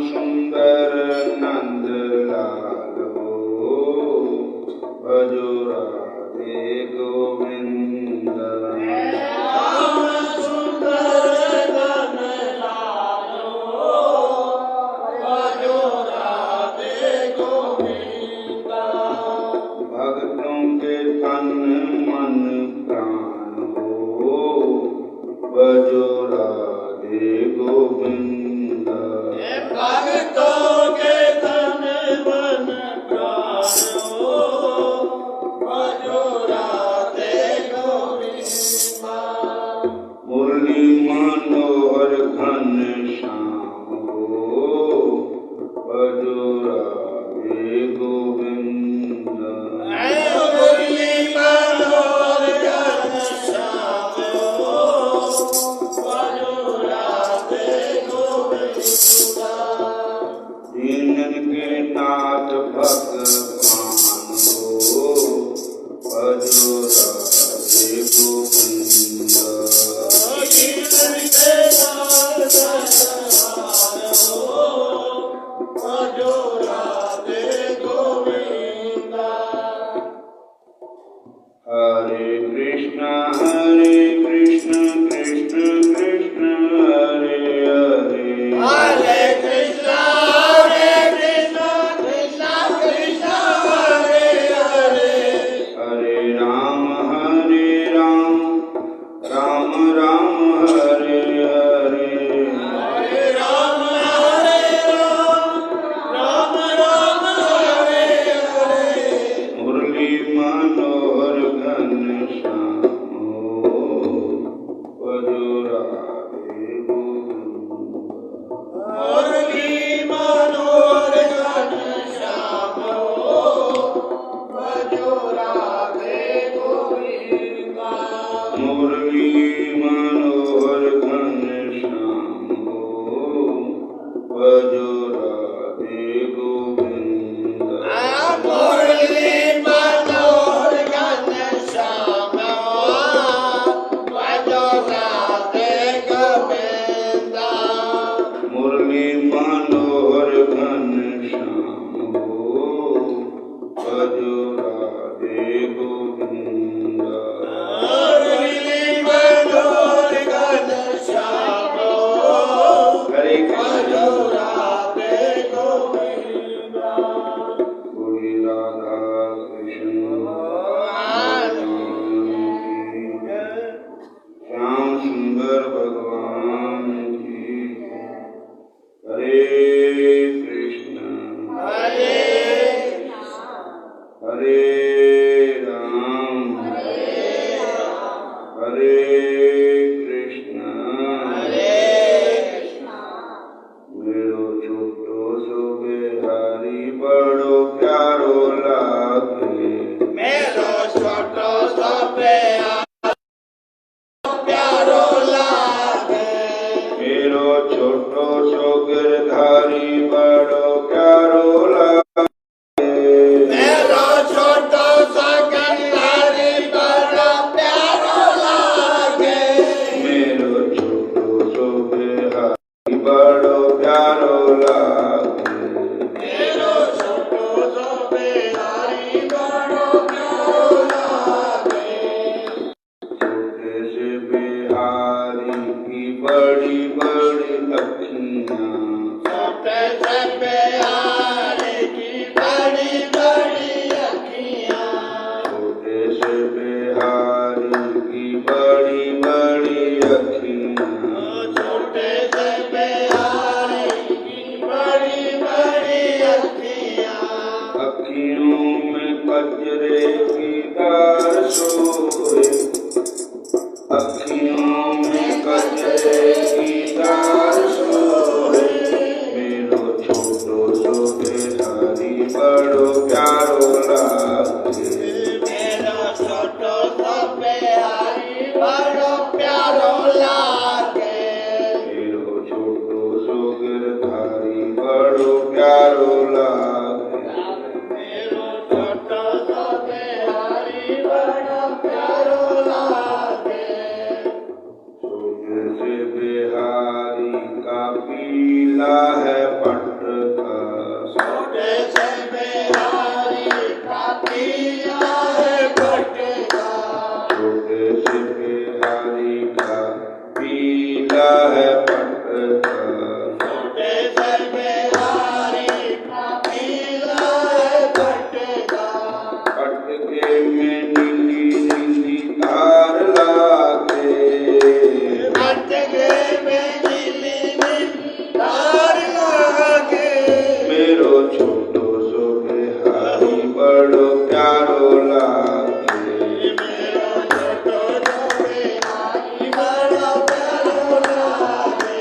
सुंदर नंद लाल हो, भजो राधे गोविंद। श्याम सुंदर नंद लाल हो, भजो राधे गोविंद। भक्तों के तन मन प्राण हो, भजो राधे गोविंद। भक्तों के तन मन प्राण हो, भजो राधे गोविंद। मुरली मनोहर घन श्याम हो, भजो राधे गोविंद। मुरली मनोहर घन श्याम हो, भजो राधे गोविंद। दीनन के नाथ भगवान हो, भजो राधे गोविंद। कीर्तन के नाथ भगवान हो, भजो राधे गोविंद। हरे कृष्ण कृष्ण कृष्ण हरे हरे, हरे कृष्ण कृष्ण कृष्ण हरे हरे, हरे राम राम राम हरे हरे। हरे राम राम राम हरे हरे। मुरली मनोहर घन श्याम हो, भजो राधे गोविंद। मुरली मनोहर घन श्याम हो, भजो राधे गोविंद। मुरली मनोहर घन श्याम हो, भजो राधे गोविंद। मुरली मनोहर घन श्याम हो, भजो राधे गोविंद। मुरली मनोहर घन श्याम हो, भजो राधे गोविंद। मुरली मनोहर घन श्याम हो, हरे भजो कृष्ण राधे गोविंद। कोई राधा कृष्ण श्याम सुंदर भगवान की। हरे कृष्ण हरे राम हरे कृष्ण। मेरो छोटो सो बिहारी बड़ो प्यारो लागे, मेरो छोटो सो प्यारो लागे। मेरो छोटो सो गिरधारी बड़ो प्यारो लागे। मेरो छोटो सा गिरधारी बड़ा प्यारो लागे। मेरो छोटो सो बिहारी बड़ो प्यारो लागे। मेरो छोटो सो बिहारी बड़ो प्यारो लागे। छोटे से बिहारी की बड़ी बड़ी अखियाँ, छोटे से बिहारी की बड़ी बड़ी अखियाँ। छोटे से बिहारी की बड़ी बड़ी अखियाँ। छोटे से बिहारी की बड़ी बड़ी अखियाँ। अखियों में कजरे की धार सोए, अखियों में कजरे की धार सोए। मेरो छोटो सो बिहारी बड़ो प्यारो लागे। मेरो छोटो सा बिहारी बड़ो प्यारो लागे। मेरो छोटो सो गिरधारी बड़ो प्यारो लागे। मेरो छोटो सा बिहारी बड़ो प्यारो लागे। छोटे से बिहारी का पीला है पट से बिहारी का पीला है पटका। छोटे से बिहारी का पीला है पटका। छोटे से बिहारी का पीला है पटका। पटके में नीली नीली तार लागे। पटके में नीली नीली तार लागे। मेरो छोटो सो बिहारी बड़ो प्यारो लागे। मेरो छोटो सो बिहारी बड़ो प्यारो लागे।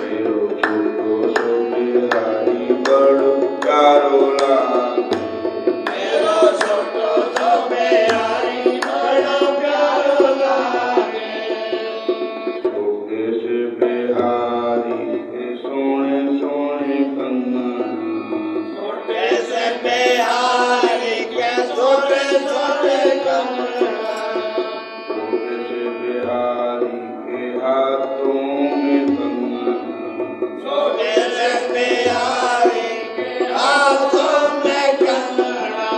मेरो छोटो सो बिहारी बड़ो प्यारो लागे। मेरो छोटो सो बिहारी बड़ो प्यारो लागे। छोटे से बिहारी के सोने सोने कंगन। छोटे से बिहारी के छोटे छोटे कंगना। छोटे से बिहारी के हाथों में कंगन। छोटे से बिहारी के हाथों में कंगना।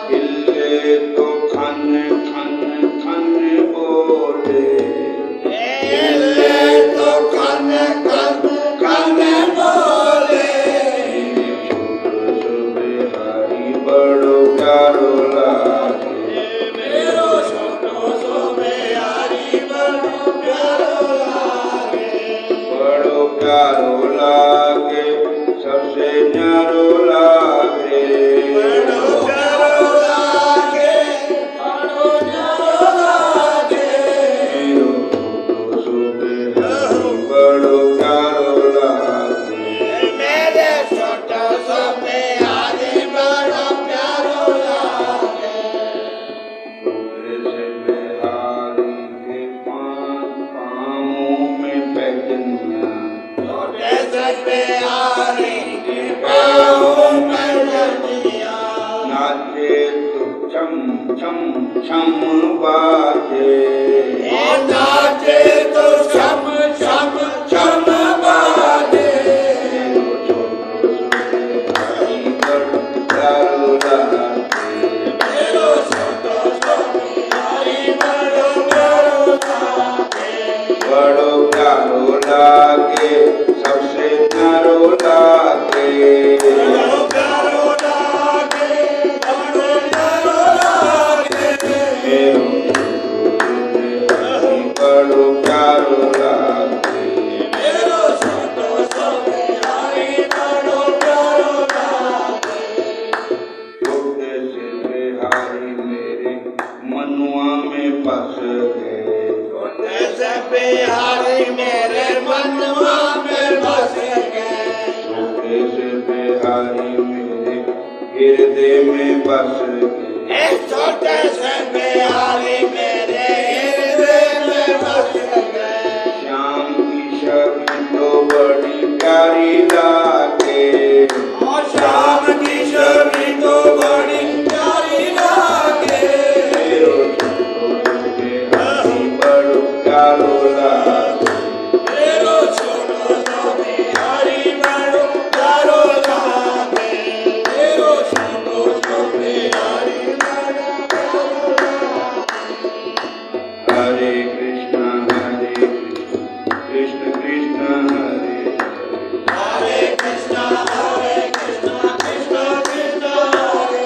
हिले तो खन खन खन बोले। हिले तो खन खन खन बोले। छोटो सो बिहारी बड़ो प्यारो लागे। मेरो छोटो सो बिहारी बड़ो प्यारो लागे। बड़ो प्यारो लागे सबसे न्यारो लागे। बड़ो प्यारो लागे। बड़ो न्यारो लागे। मेरो छोटो सो बिहारी बड़ो प्यारो लागे। मेरे छोटो सो बिहारी बड़ो प्यारो लागे। छोटे से बिहारी के पांच पाँवों में पैजनिया। छोटे से बिहारी के पाँवों में जनिया। नाचे तो छम छम छम बाजे। नाचे तो छम छम छम बाजे। मेरो छोटो सो बिहारी बड़ो प्यारो लागे। मेरो छोटो सो बिहारी बड़ो प्यारो लागे। बड़ो प्यारो लागे सबसे न्यारो लागे। बड़ो प्यारो लागे। बड़ो प्यारो लागे। मेरो छोटो सो बिहारी बड़ो प्यारो लागे। मेरो छोटो सो बिहारी बड़ो प्यारो लागे। छोटे से बिहारी मेरे मनुआ में बस गए। छोटे से बिहारी मेरे मनवा में बस गए। छोटे से बिहारी मेरे हृदय में बस गए। एक छोटे से बिहारी मेरे हृदय में बस गए। श्याम की छवि तो बड़ी प्यारी लागे। और शाम की छवि तो बड़ी प्यारी लागे। मेरो छोटो सो बिहारी बड़ो प्यारो लागे। मेरो छोटो सो बिहारी बड़ो प्यारो लागे। मेरो छोटो सो बिहारी बड़ो प्यारो लागे। हरे कृष्ण कृष्ण कृष्ण हरे हरे। हरे कृष्णा कृष्ण कृष्ण हरे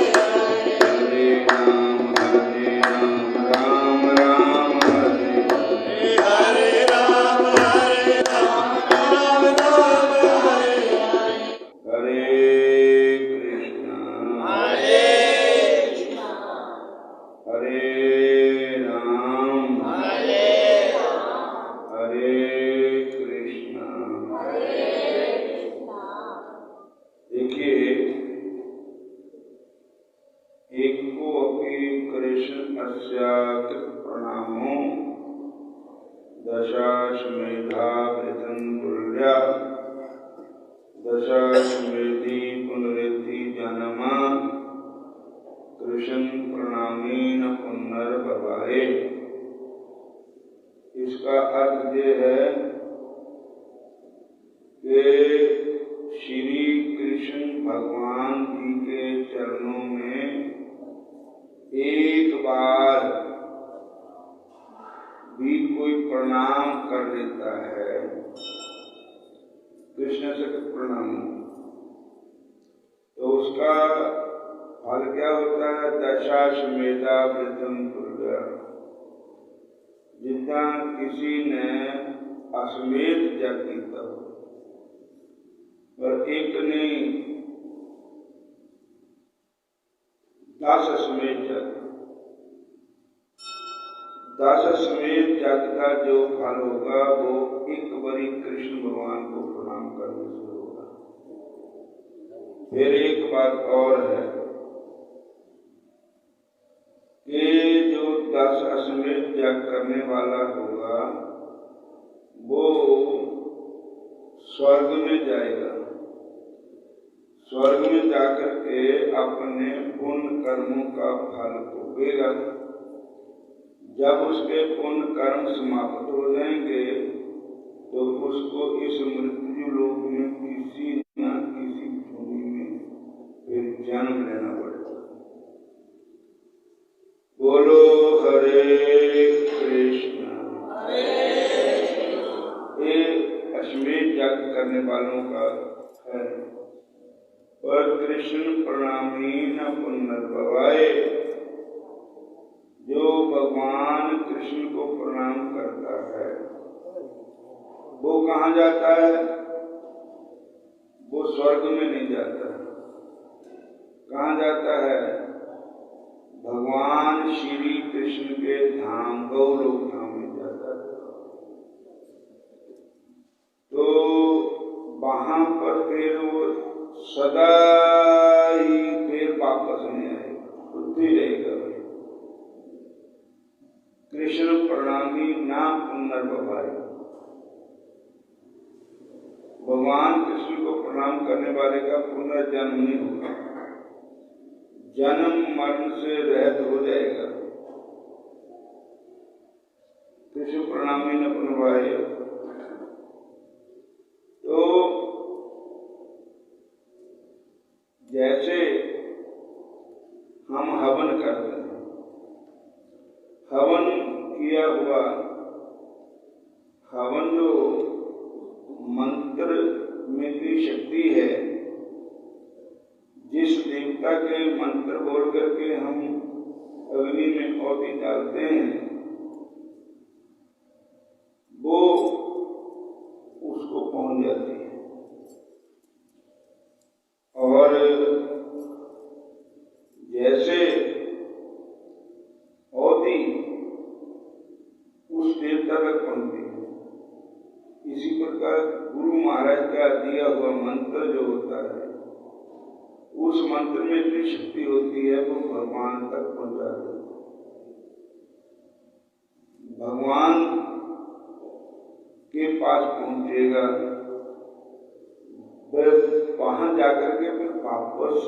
हरे। हरे राम राम राम हरे हरे। हरे राम राम राम हरे हरे। हरे कृष्ण हरे राम हरे हरे कृष्ण। देखिए एक को अपनी कृष्ण अस्याकृत प्रणामो दशाश्वमेधा वृतन तुल्या दशाश्वमेधी पुनरिति जनमा कृष्ण प्रणामीन पुनर्भवाए। इसका अर्थ ये है कि श्री कृष्ण भगवान जी के दशक प्रणाम, तो उसका फल क्या होता है? दशाश्वमेधा वृद्धं तुल्य। जितना किसी ने अश्वमेध यज्ञ किया और एक ने 10 अश्वमेध यज्ञ, 10 अश्वमेध यज्ञ का जो फल होगा वो एक बारी कृष्ण भगवान को प्रणाम करने से होगा। फिर एक बात और है कि जो 10 अश्वमेध यज्ञ करने वाला होगा वो स्वर्ग में जाएगा। स्वर्ग में जाकर के अपने पुण्य कर्मों का फल भोगेगा। जब उसके पुण्य कर्म समाप्त हो जाएंगे तो उसको इस मृत्यु लोक में किसी न किसी भूमि में फिर जन्म लेना पड़ेगा। बोलो हरे कृष्ण। ये अश्वमेध यज्ञ करने वालों का है। पर कृष्ण प्रणामी न पुनर्भवाय, जो भगवान कृष्ण को प्रणाम करता है वो कहाँ जाता है? वो स्वर्ग में नहीं जाता है। कहाँ जाता है? भगवान श्री कृष्ण के धाम गौलोक धाम में जाता है। तो वहां पर फिर वो सदा ही फिर वापस नहीं आएगा, बुद्धि रहेगा। कृष्ण प्रणामी ना पुनर्भवाय। भगवान कृष्ण को प्रणाम करने वाले का पुनर्जन्म नहीं होगा, जन्म मरण से रहित हो जाएगा। कृष्ण प्रणामी न पुनर्भवाय। तो जैसे हम हवन करते हैं, हवन किया हुआ, हवन जो मंत्र में की शक्ति है, जिस देवता के मंत्र बोल करके हम अग्नि में आहुति डालते हैं वो उसको पहुंच जाती है। और जैसे आहुति उस देवता तक पहुंचती है, इसी प्रकार गुरु महाराज का दिया हुआ मंत्र जो होता है, उस मंत्र में इतनी शक्ति होती है वो भगवान तक पहुंचा देती है। भगवान के पास पहुंचेगा, फिर वहां जाकर के फिर वापस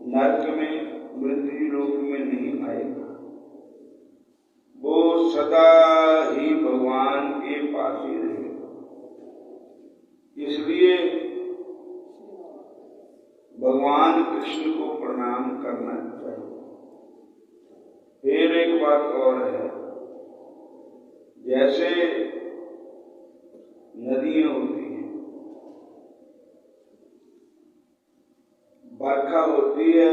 नरक में मृत्यु लोक में नहीं आएगा। वो सदा ही भगवान के पास ही रहेगा। इसलिए भगवान कृष्ण को प्रणाम करना चाहिए। फिर एक बात और है, जैसे नदियां होती हैं, बरखा होती है,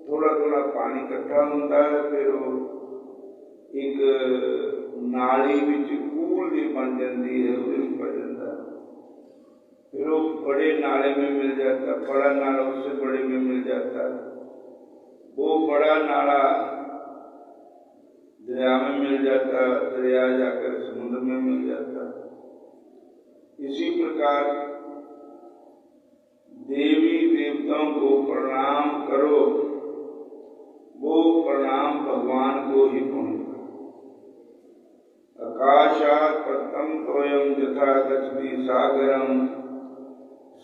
थोड़ा थोड़ा पानी इकट्ठा होता है, फिर वो एक नाली विच कूल भी बन जाती है, उसमें पड़ जाता है, फिर वो बड़े नाले में मिल जाता है, बड़ा नाला उससे बड़े में मिल जाता है, वो बड़ा नाला दरिया में मिल जाता है, दरिया जाकर समुद्र में मिल जाता है। इसी प्रकार देवी देवताओं को प्रणाम करो, वो प्रणाम भगवान को ही पहुंचे। आकाशात् पततं तोयं यथा गच्छति सागरं,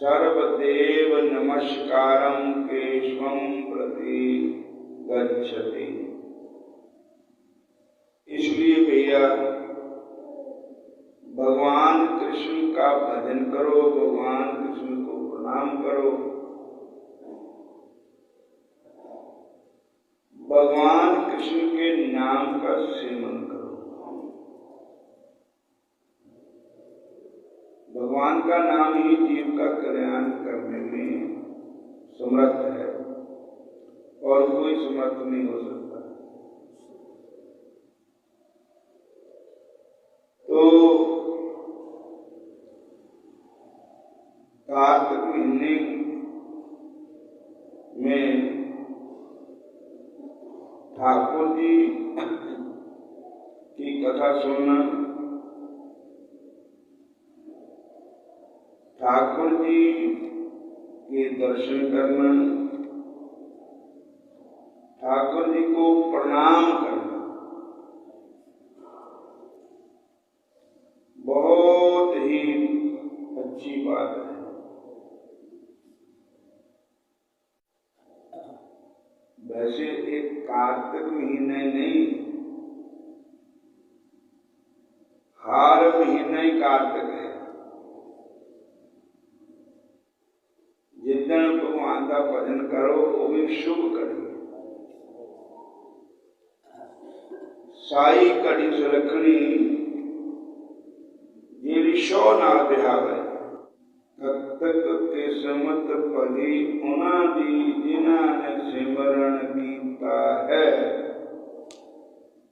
सर्वदेव नमस्कारं केशवं प्रति गच्छति। इसलिए भैया भगवान कृष्ण का भजन करो, भगवान कृष्ण को प्रणाम करो, भगवान कृष्ण के नाम का सेवन करो। भगवान भगवान का नाम ही जीव का कल्याण करने में समर्थ है और कोई समर्थ नहीं हो सकता। तो कार्तिक महीने में ठाकुर जी की कथा सुनना, ठाकुर जी के दर्शन करना, ठाकुर जी को प्रणाम करना बहुत ही अच्छी बात है। वैसे एक कार्तिक महीने नहीं, हर महीना ही कार्तिक है। जिदन भगवान का भजन करो वो भी शुभ करिए। साई कड़ी सुरखनी जेड़ी शो नाल बिहावे, तब तक किस्मत भली उन्हां दी जिन्हां ने सिमरन कीता है,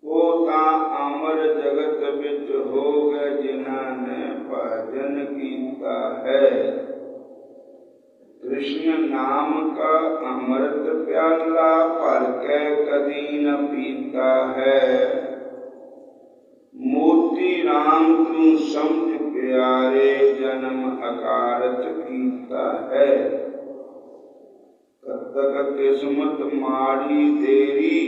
वो तां अमर जगत विच हो गए जिन्हां ने भजन कीता है। कृष्ण नाम का अमृत प्याला भर के कदी न पीता है। मोती राम तू समझ प्यारे जन्म अकारत कीता है। कब तक किस्मत माड़ी तेरी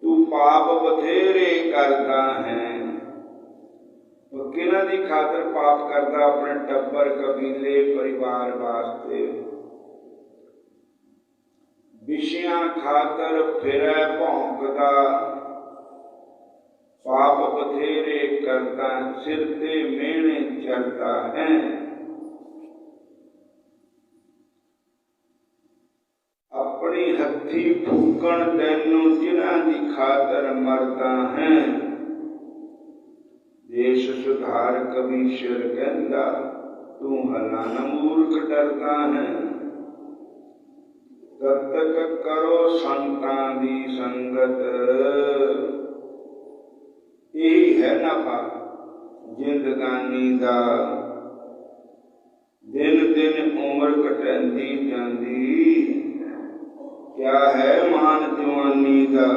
तू पाप बथेरे करता है। तो किन्हां दी खातर पाप करता? अपने टब्बर कबीले परिवार वास्ते। विषयां खातर फिरै भौंकदा, पाप बथेरे करता सिर ते मेहने चढ़ता है। अपनी हथी फूकण तैनू जिन्हां दी खातर मरदा है। देश सुधार कबीर कहंदा तू हला न मूर्ख डरदा है। तब तक करो संतां दी संगत, यही है नफा जिंदगानी दा। दिन दिन उम्र घटंदी जांदी, क्या है मान जवानी दा।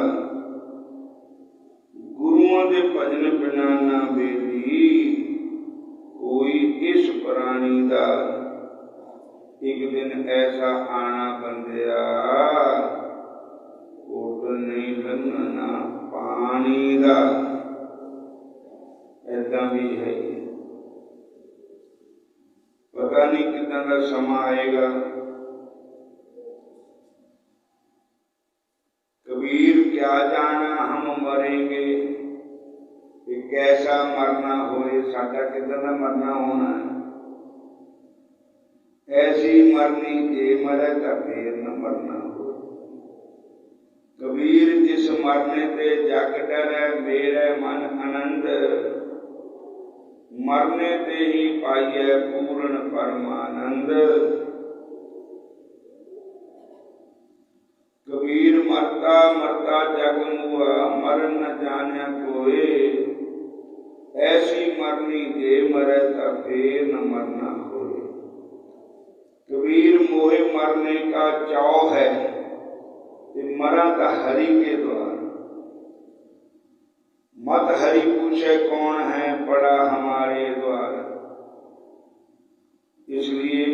गुरुओं दे भजन बिना ना बेली, कोई इस प्राणी दा। एक दिन ऐसा आना बंदिया, कोट नहीं लंघना पानी दा। ऐसा भी है, पता नहीं कितना का समा आएगा। कबीर क्या जाना हम मरेंगे, कि कैसा मरना होए, साडा कितना मरना होना है। ऐसी मरनी जे मरे तो फिर न मरना हो। कबीर जिस मरने ते जग डरै मेरे मन आनंद, मरने ते ही पाइए पूर्ण परमानंद। कबीर मरता मरता जग मुआ, मर न जाने कोई। ऐसी मरनी जे मरे तो फिर न मरना होए। कबीर मोहे मरने का चाव है, मरा का हरि के द्वार। मत हरि पूछे कौन है पड़ा हमारे द्वार। इसलिए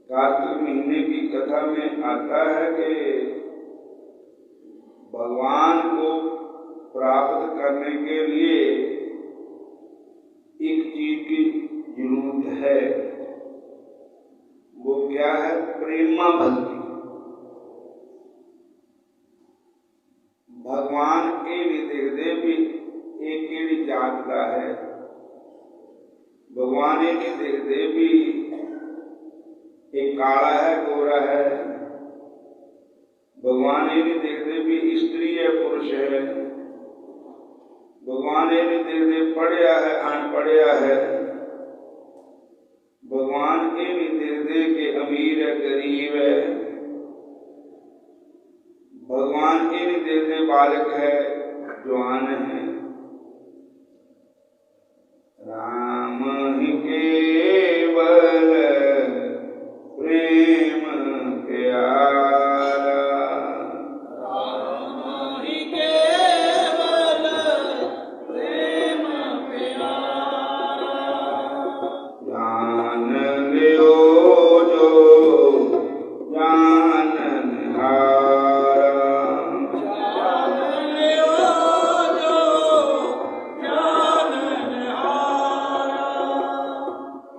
कार्तिक महीने की कथा में आता है कि भगवान को प्राप्त करने के लिए एक चीज की जरूरत है। वो क्या है? प्रेमा भक्ति। भगवान ये नहीं देखते भी एक केड़ी जात का है। भगवान ये नहीं देखते भी एक काला है गोरा है। भगवान ये नहीं देखते भी स्त्री है पुरुष है। भगवान ये नहीं देखते पढ़िया है अनपढ़िया है, भगवान ये नहीं देखते कि अमीर है गरीब है, भगवान ये नहीं देखते बालक है जवान है। राम ही केवल प्रेम प्यारा, राम ही केवल प्रेम प्यारा, जान लियो जो जाननहारा, जान लियो जो जाननहारा।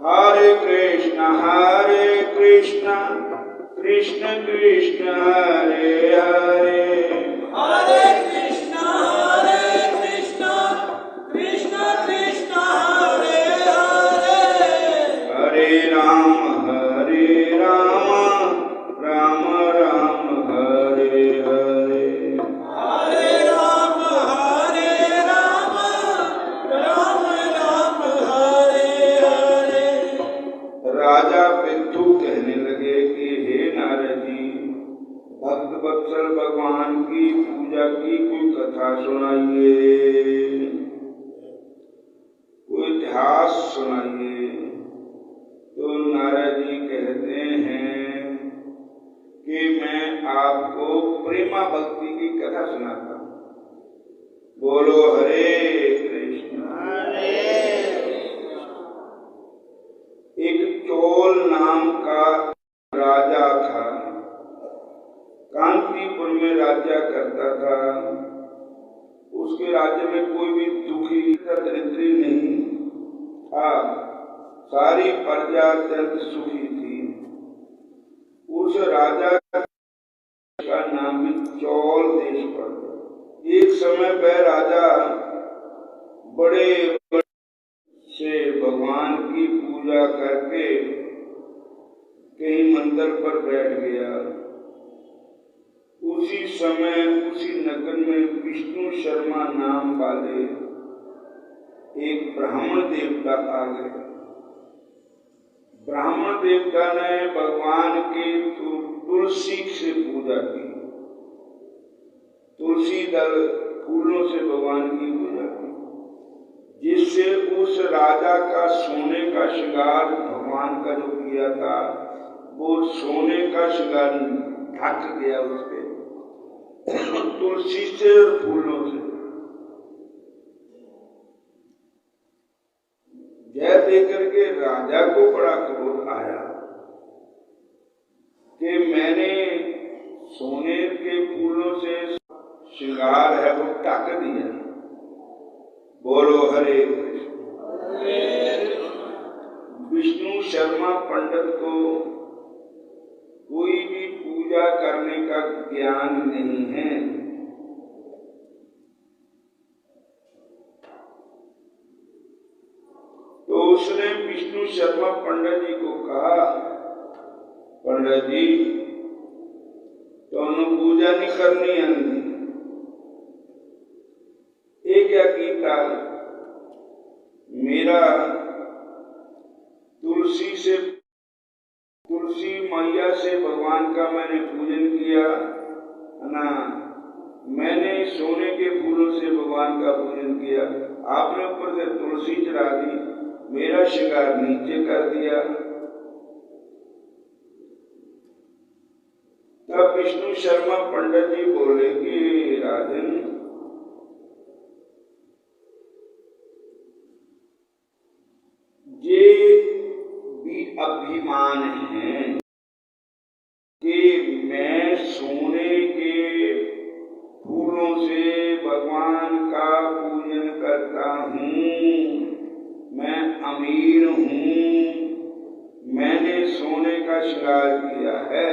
हरे कृष्ण कृष्ण कृष्ण हरे हरे, हरे कृष्ण कृष्ण कृष्ण हरे हरे, हरे राम राम राम हरे हरे, हरे राम राम राम हरे हरे। राजा पितृ कहने लगे कि हे नारद जी, भक्त वत्सल भगवान की पूजा की कोई कथा सुनाइए, कोई इतिहास सुनाइए। तो नारद जी कहते हैं कि मैं आपको प्रेमा भक्ति की कथा सुनाता हूँ। बोलो हरे कृष्ण। एक चोल नाम का राजा था, कांतिपुर में राज्य करता था। उसके राज्य में कोई भी दुखी दरिद्री नहीं था, सारी प्रजा अत्यंत सुखी थी। उस राजा का नाम भी चौल देश पड़ता। एक समय वह राजा बड़े से भगवान की पूजा करके कहीं मंदिर पर बैठ गया। उसी समय उसी नगर में विष्णु शर्मा नाम वाले एक ब्राह्मण देवता आ गए। ब्राह्मण देवता ने भगवान की तुलसी से पूजा की, तुलसी दल फूलों से भगवान की पूजा की, जिससे उस राजा का सोने का श्रृंगार भगवान का जो किया था वो सोने का श्रृंगार ढक गया उसके तुलसी से और फूलों से। यह देकर के राजा को बड़ा क्रोध आया कि मैंने सोने के फूलों से श्रृंगार है वो ढक दिया। बोलो हरे कृष्ण। विष्णु शर्मा पंडित को कोई भी पूजा करने का ज्ञान नहीं है। तो उसने विष्णु शर्मा पंडित जी को कहा, पंडित जी तो पूजा नहीं करनी आती। ये क्या कीता, मेरा तुलसी मैया से भगवान का मैंने पूजन किया ना, मैंने सोने के फूलों से भगवान का पूजन किया, आपने ऊपर से तुलसी चढ़ा दी, मेरा श्रृंगार नीचे कर दिया। तब विष्णु शर्मा पंडित जी बोले कि राजन, ये भी अभिमान है कि मैं सोने के फूलों से भगवान का पूजन करता हूँ, मैं अमीर हूँ, मैंने सोने का श्रृंगार किया है।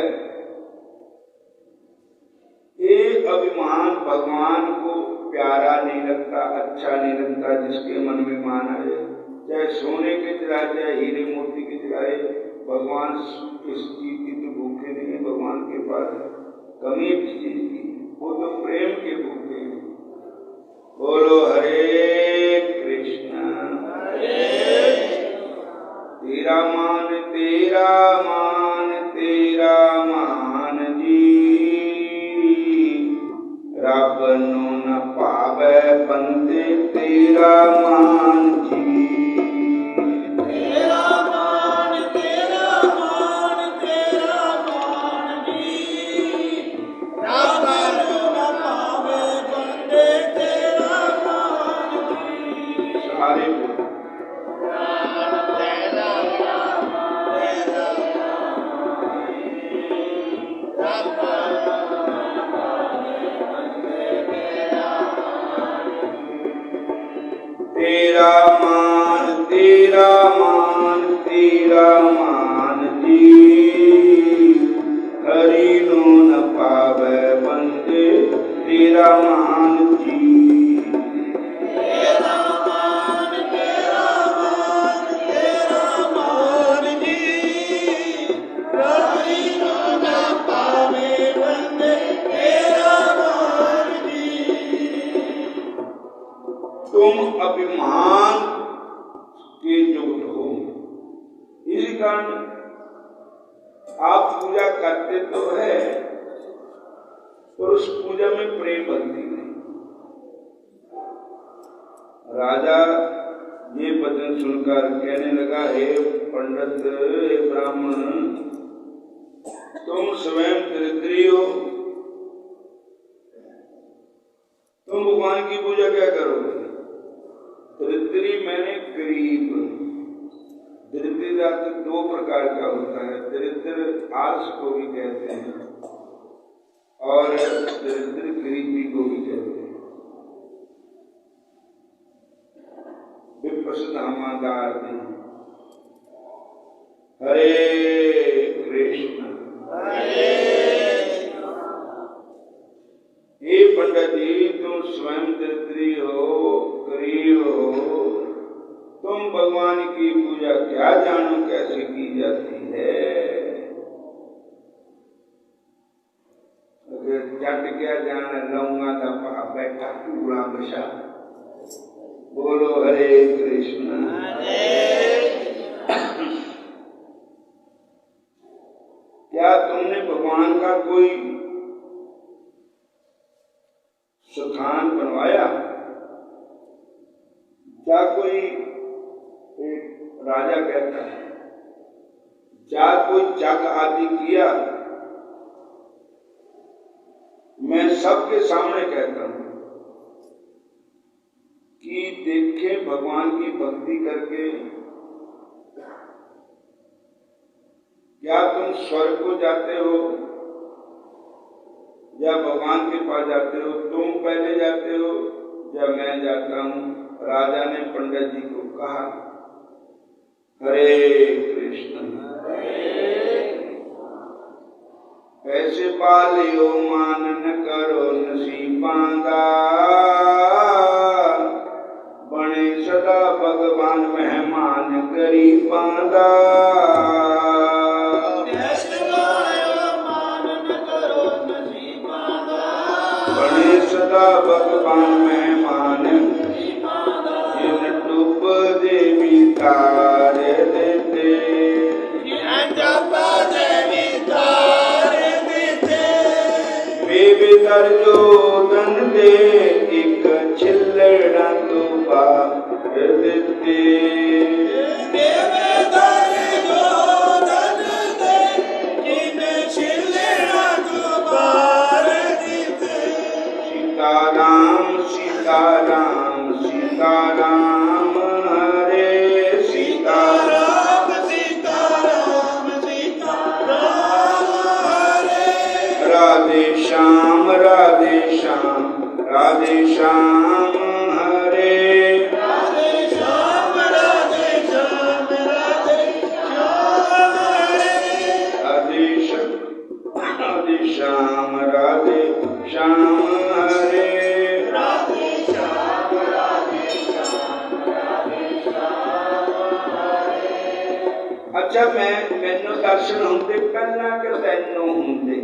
ये अभिमान भगवान को प्यारा नहीं लगता, अच्छा नहीं लगता। जिसके मन में मान आए, चाहे सोने के चढ़ाए चाहे हीरे मोती के चढ़ाए, भगवान इस चीज की तो भूखे नहीं है। भगवान के पास कमी किस चीज की, वो तो प्रेम के भूखे हैं। बोलो हरे कृष्ण। तेरा मान तेरा मान तेरा मान जी, रब नो न पावे बंदे तेरा मान जी। तेरा मान तेरा मान तेरा मान जी, रब न पावे बंदे तेरा मान जी। सारे बोलो तेरा मान तेरा मान तेरा मान जी, हरि नो न पावे बंदे तेरा मान जी। तेरा मान तेरा मान तेरा मान जी, हरि नो न पावे बंदे तेरा मान जी। तुम अभिमान के युक्त हो, इसी कारण आप पूजा करते तो है पर उस पूजा में प्रेम भक्ति नहीं। राजा ये वचन सुनकर कहने लगा, हे पंडित, हे ब्राह्मण, तुम स्वयं दरिद्री हो, तुम भगवान की पूजा क्या करोगे? दरिद्री मैंने गरीब। दरिद्री का दो प्रकार का होता है, दरिद्र आलस को भी कहते हैं और दरिद्र गरीबी को भी कहते हैं। विपश्चिदार नहीं। हरे कृष्ण। हे पंडित जी, तुम स्वयं दरिद्री हो, गरीब हो, तुम भगवान की पूजा क्या जानो कैसे की जाती है? अगर जट क्या जाना लूंगा था बैठा पूरा बशा। बोलो हरे कृष्ण। क्या तुमने भगवान का कोई स्थान बनवाया? क्या कोई एक राजा कहता है, क्या कोई जग आदि किया? मैं सबके सामने कहता हूं कि देखे भगवान की भक्ति करके क्या तुम स्वर्ग को जाते हो या भगवान के पास जाते हो? तुम पहले जाते हो या मैं जाता हूं? राजा ने पंडित जी को कहा। हरे कृष्ण। ऐसे पालियो मान न करो नसीबांदा, बने सदा भगवान मेहमान गरीबांदा। बने सदा भगवान मेहमान, इन डूब देवी तार देते, बेबेदर जो धन दे, एक छिल्लड़ा तो बार देते। बेबेदर जो धन दे, इन छिल्लड़ा तो बार देते। सीताराम सीताराम सीताराम, हरे सीताराम सीताराम सीताराम हरे। राधे श्याम राधे श्याम राधे श्याम, हरे राधे श्याम राधे श्याम राधे श्याम हरे। राधे श्याम राधे श्याम, हरे राधे श्याम राधे श्याम राधे श्याम हरे। अच्छा, मैनू दर्शन होंगे पहला कि तैनू होंगे?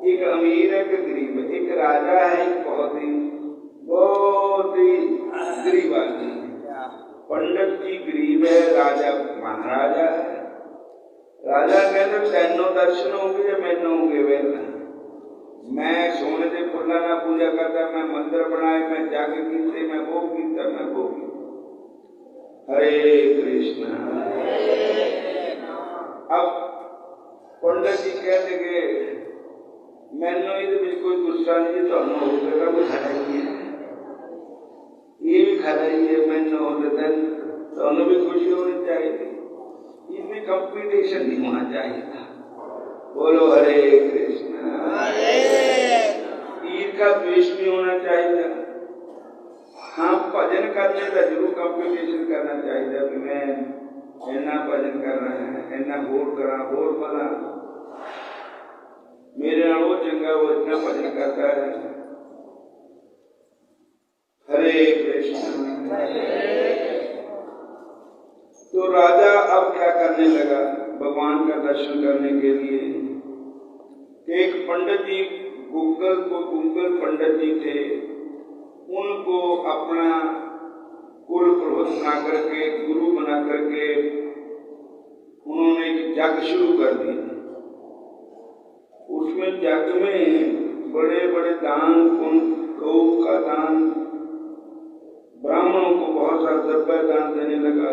एक अमीर है कि गरीब है, एक राजा है, एक बहुत ही बहुत ही गरीब आदमी। पंडित जी गरीब है, राजा महाराजा है। राजा कहते तैनों दर्शन होंगे या मैनों होंगे वेला। मैं सोने के फुल्लां नाल पूजा करता, मैं मंदिर बनाए, मैं जग कीते, मैं वो कीता, मैं वो कीता। हरे कृष्ण। अब पंडित जी कहते कि मैनू ये कोई गुस्सा नहीं, तुहानू होगा कोई खरा ही है, ये भी खरा ही है। मैनू होते दिन तुहानू भी खुशी होनी चाहिए, इसमें कंपटीशन नहीं होना चाहिए। बोलो हरे कृष्ण। ईर्ष्या द्वेष नहीं होना चाहिए। हाँ, भजन करने का जरूर कंपटीशन करना चाहिए कि मैं इन्ना भजन कर रहा है, इन्ना होर करा, होर भला मेरे नाल वो चंगा, वो इतना भजन करता है। हरे कृष्ण। तो राजा अब क्या करने लगा भगवान का दर्शन करने के लिए। एक पंडित जी गुग्गल पंडित जी थे, उनको अपना कुल पुरोहित बना करके, गुरु बना करके उन्होंने एक यज्ञ शुरू कर दिया। उसमें यज्ञ में बड़े बड़े दान, गौ का दान, ब्राह्मणों को बहुत सारा द्रव्य दान देने लगा।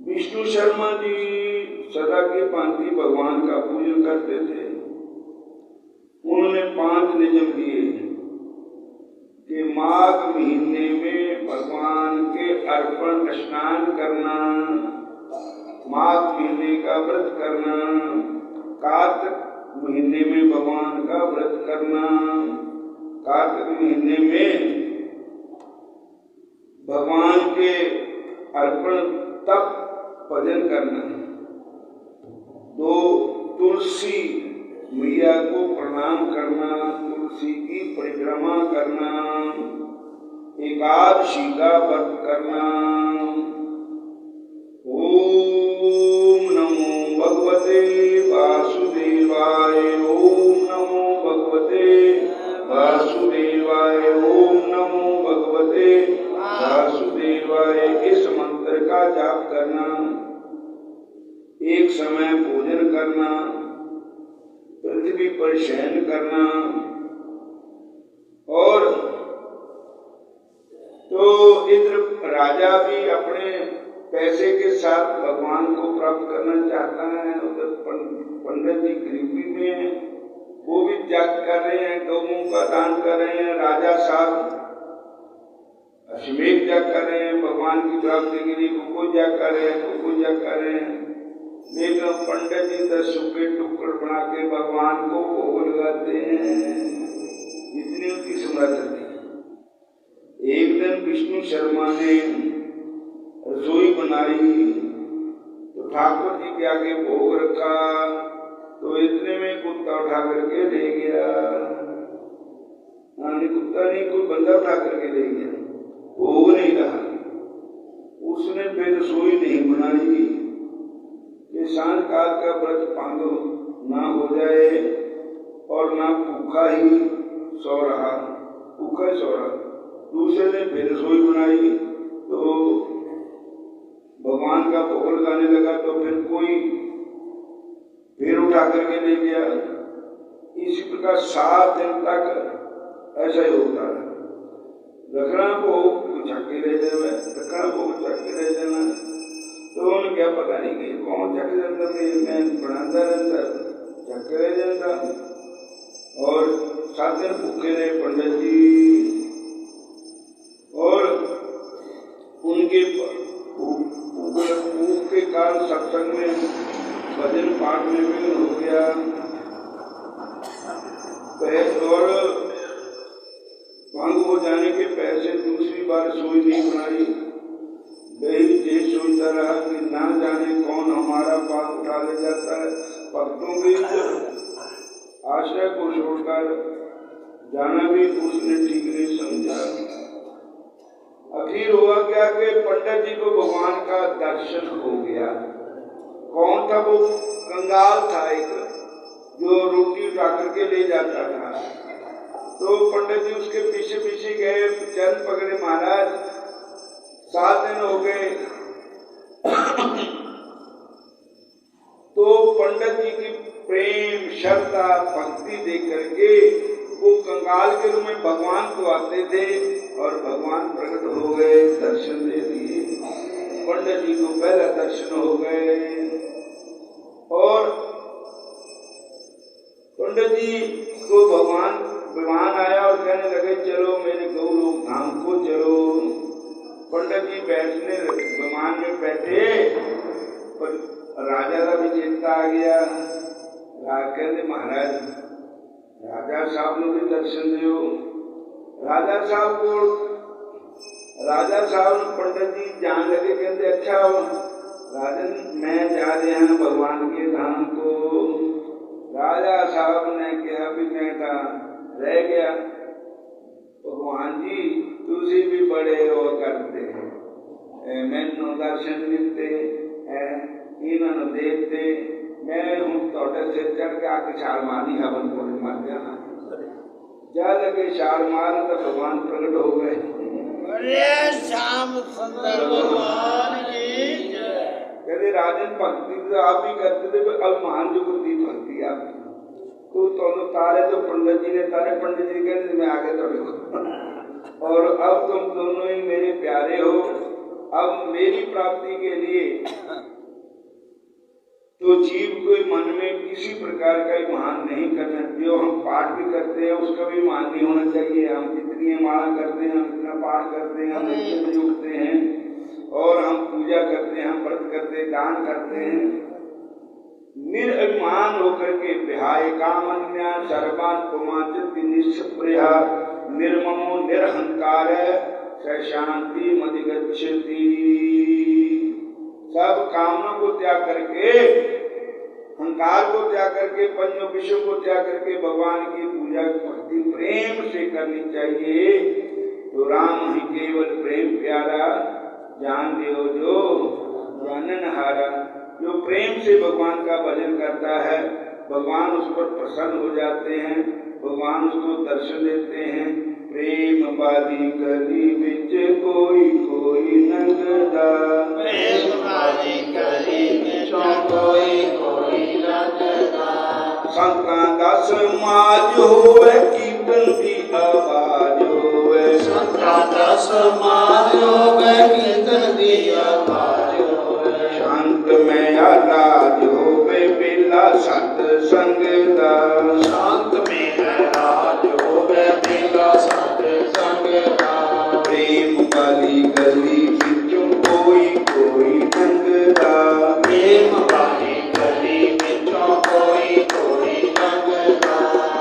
विष्णु शर्मा जी सदा की भांति भगवान का पूजन करते थे। उन्होंने 5 नियम दिए कि माघ महीने में भगवान के अर्पण स्नान करना, माघ महीने का व्रत करना, कार्तिक महीने में भगवान का व्रत करना, कार्तिक महीने में भगवान के अर्पण तक भजन करना, 2 तुलसी मैया को प्रणाम करना, तुलसी की परिक्रमा करना, एकादशी का व्रत करना। ओम नमो भगवते वासुदेवाय, ओम नमो भगवते वासुदेवाय, ओम नमो भगवते वासुदेवाय। इस मंत्र का जाप करना, एक समय भोजन करना, पृथ्वी पर शयन करना। और तो इधर राजा भी अपने पैसे के साथ भगवान को प्राप्त करना चाहता है, उधर पंडित जी गरीबी में है, वो भी त्याग कर रहे हैं, गौओं का दान कर रहे हैं। राजा साहब अश्वमेध त्याग कर रहे हैं, भगवान की प्राप्ति के लिए कुकुर त्याग कर रहे हैं, कुकुर त्याग कर रहे हैं। लेकिन पंडित जी 10 सूखे टुकड़ बना के भगवान को भोग लगाते हैं, इतनी उनकी समर्थ थी। एक दिन विष्णु शर्मा ने रसोई बनाई तो ठाकुर जी के आगे भोग रखा, तो इतने में कुत्ता उठा करके ले गया। कुत्ता नहीं, कोई बंदा उठा करके ले गया, भोग नहीं रहा। उसने फिर रसोई नहीं बनाई कि सांझ काल का व्रत भंग ना हो जाए और ना भूखा ही सो रहा, भूखा ही सो रहा। दूसरे ने फिर रसोई बनाई तो भगवान का भोग लगाने लगा, तो फिर कोई फिर उठा करके ले गया। इसी प्रकार 7 दिन तक ऐसा ही होता है। रखना भोग चक के ले जाए, रखना भोग चक के ले जाना। तो उन्हें क्या पता नहीं कि कौन चक जाता, मैं बनाता रहता, चक के ले जाता। और 7 दिन भूखे रहे पंडित जी, और उनके भूख के कारण सत्संग में भजन पाठ में विघ्न हो गया। और भंग हो जाने के पैसे दूसरी बार सोई नहीं बनाई। वही ये सोचता रहा कि ना जाने कौन हमारा पाप उठा ले जाता है। भक्तों के आश्रय को छोड़कर जाना भी उसने ठीक नहीं समझा। आखिर हुआ क्या कि पंडित जी को भगवान का दर्शन हो गया। कौन था वो? कंगाल था एक, जो रोटी उठा करके ले जाता था। तो पंडित जी उसके पीछे पीछे गए, चरण पकड़े, महाराज 7 दिन हो गए। तो पंडित जी की प्रेम, श्रद्धा, भक्ति देख करके वो कंगाल के रूप में भगवान को आते थे और भगवान प्रकट हो गए, दर्शन दे दिए। पंडित जी को पहला दर्शन हो गए और पंडित जी को भगवान विमान आया और कहने लगे चलो मेरे गौलोक धाम को चलो। पंडित जी बैठने विमान में बैठे और राजा का भी चिंता आ गया। कहते महाराज राजा साहब ने भी दर्शन दियो। राजा साहब पंडित जी जान लगे, कहते अच्छा राजन मैं जा रहे हैं भगवान के धाम को। राजा साहब ने कहा भी मैं रह गया, भगवान जी तुझे भी बड़े हो करते मैनू दर्शन दिते इन्होंने देखते, मैं हूँ थोड़े सिर चढ़ के आके छाल मारनी, हवन को मर जाना। जा लगे छाल मार तो भगवान प्रकट हो गए। श्याम सुंदर भगवान की जय। कहते राजन भक्ति तो आप ही करते थे, अब मान जो करती भक्ति आपकी तो दोनों तारे तो पंडित जी ने तारे, पंडित जी कहते मैं आगे थोड़े को और अब तुम दोनों ही मेरे प्यारे हो। अब मेरी प्राप्ति के लिए तो जीव को मन में किसी प्रकार का मान नहीं करना। जो हम पाठ भी करते हैं उसका भी मान नहीं होना चाहिए। हम जितनी माला करते हैं, हम इतना पाठ करते हैं, हम इतने जुटते हैं और हम पूजा करते हैं, हम व्रत करते हैं, दान करते हैं, निरभिमान होकर के विहाय कामन्या सर्वान पुमांचति निष्प्रया निर्ममो निरहंकार शांति मधिगच्छति। सब कामना को त्याग करके, अहंकार को त्याग करके, पंच विषयों को त्याग करके भगवान की पूजा भक्ति प्रेम से करनी चाहिए। तो राम ही केवल प्रेम प्यारा, जान देव जो जानन हारा। जो प्रेम से भगवान का भजन करता है, भगवान उस पर प्रसन्न हो जाते हैं, भगवान उसको दर्शन देते हैं। प्रेम वाली गली बिच कोई कोई नंगदा, प्रेम वाली गली बिच कोई कोई नंगदा। संतां दा समाज होवे कीर्तन की आवाज होवे, संतां दा समाज होवे कीर्तन की आवाज होवे। शांत में राज होवे बेला सत संग दा, शांत में राज होवे बेला सत संग दा। प्रेम वाली गली बिचों कोई कोई नंगदा, प्रेम वाली गली बिचों कोई कोई नंगदा।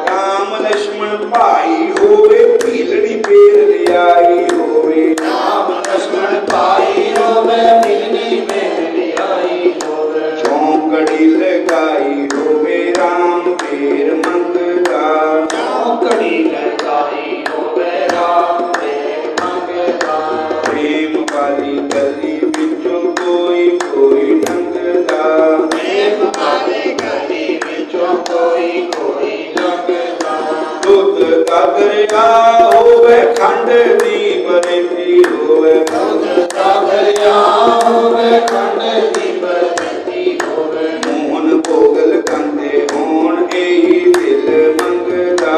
राम लक्ष्मण भाई होवे भीलड़ी पेर लियाई होवे, राम लक्ष्मण भाई होवे भीलड़ी पेर लियाई होवे। चौकड़ी लगाई होवे राम पेर मंगदा, चौकड़ी लगाई होवे राम पेर मंगदा। प्रेम वाली गली बिचों कोई कोई नंगदा, प्रेम वाली गली बिचों कोई कोई नंगदा। दुध दा दरिया होवे खंड दी बरती होवे, दुध दा दरिया होवे खंड दी बरती होवे। मोहन भोगल कंदे होण एही दिल मंगदा,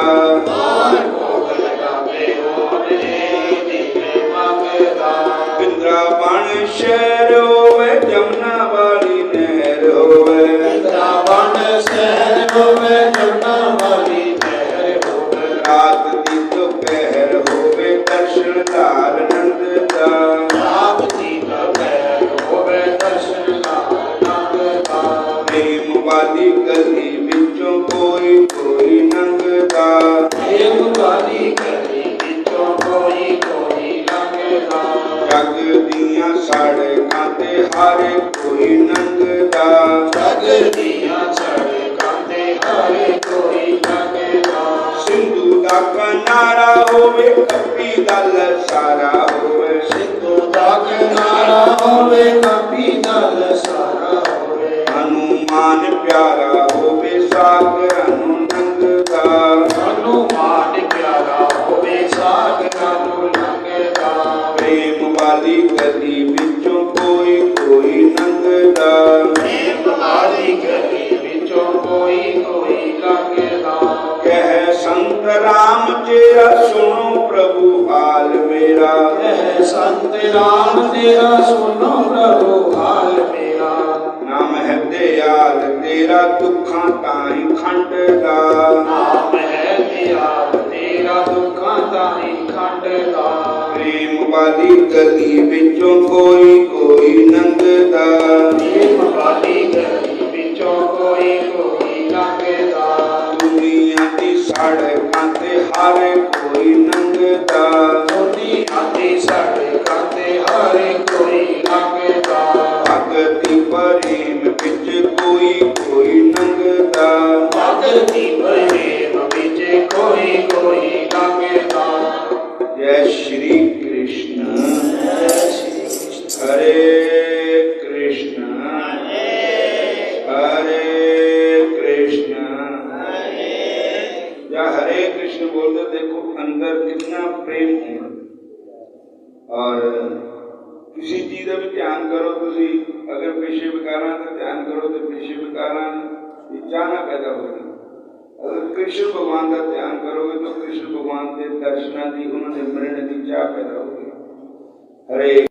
मोहन भोगल कंदे होण एही दिल मंगदा। वृंदावन शहर होवे जमुना वाली नहर होवे, वृंदावन शहर होवे जमुना वाली नहर होवे। रात दी दोपहर होवे दर्शन दार नंद दा, रात दी दोपहर होवे दर्शन दार दा। प्रेम वाली गली बिचों कोई कोई नंगदा, प्रेम वाली गली बिचों कोई कोई नंगदा। जग दियां सड़कां ते हर कोई नंगदा, जग दियां सड़कां ते हर कोई नंगदा। सिंधु दा किनारा होवे कपी दल सारा होवे, सिंधु दा किनारा होवे कपी दल सारा होवे। हनुमान प्यारा होवे सागर अनु नंगदा, हनुमान प्यारा संत राम तेरा सुनो प्रभु हाल मेरा। कह संत राम तेरा सुनो प्रभु हाल मेरा। नाम है दयाल तेरा दुखा ताई खंड दा। नाम है दयाल तेरा दुखा ताई खंड दा। प्रेम वाली गली विचों कोई कोई लंघदा। प्रेम वाली गली विचों कोई कोई लंघदा। दुनिया दी सड़कां ते हर कोई लंघदा। दुनिया दी सड़कां ते हर कोई लंघदा। भगति प्रेम विच कोई कोई लंघदा। भगति प्रेम विच कोई कोई लंघदा। जय श्री कृष्ण हरे कृष्ण हरे कृष्ण। या हरे कृष्ण बोलते देखो अंदर कितना प्रेम होना। और किसी चीज का भी ध्यान करो तुसी, अगर पेशे विकारां का ध्यान करो तो पेशे विकारां की चाह ना पैदा होगी। अगर कृष्ण भगवान का ध्यान करोगे तो कृष्ण भगवान के दर्शना की उन्होंने मिलने की चाह पैदा होगी। हरे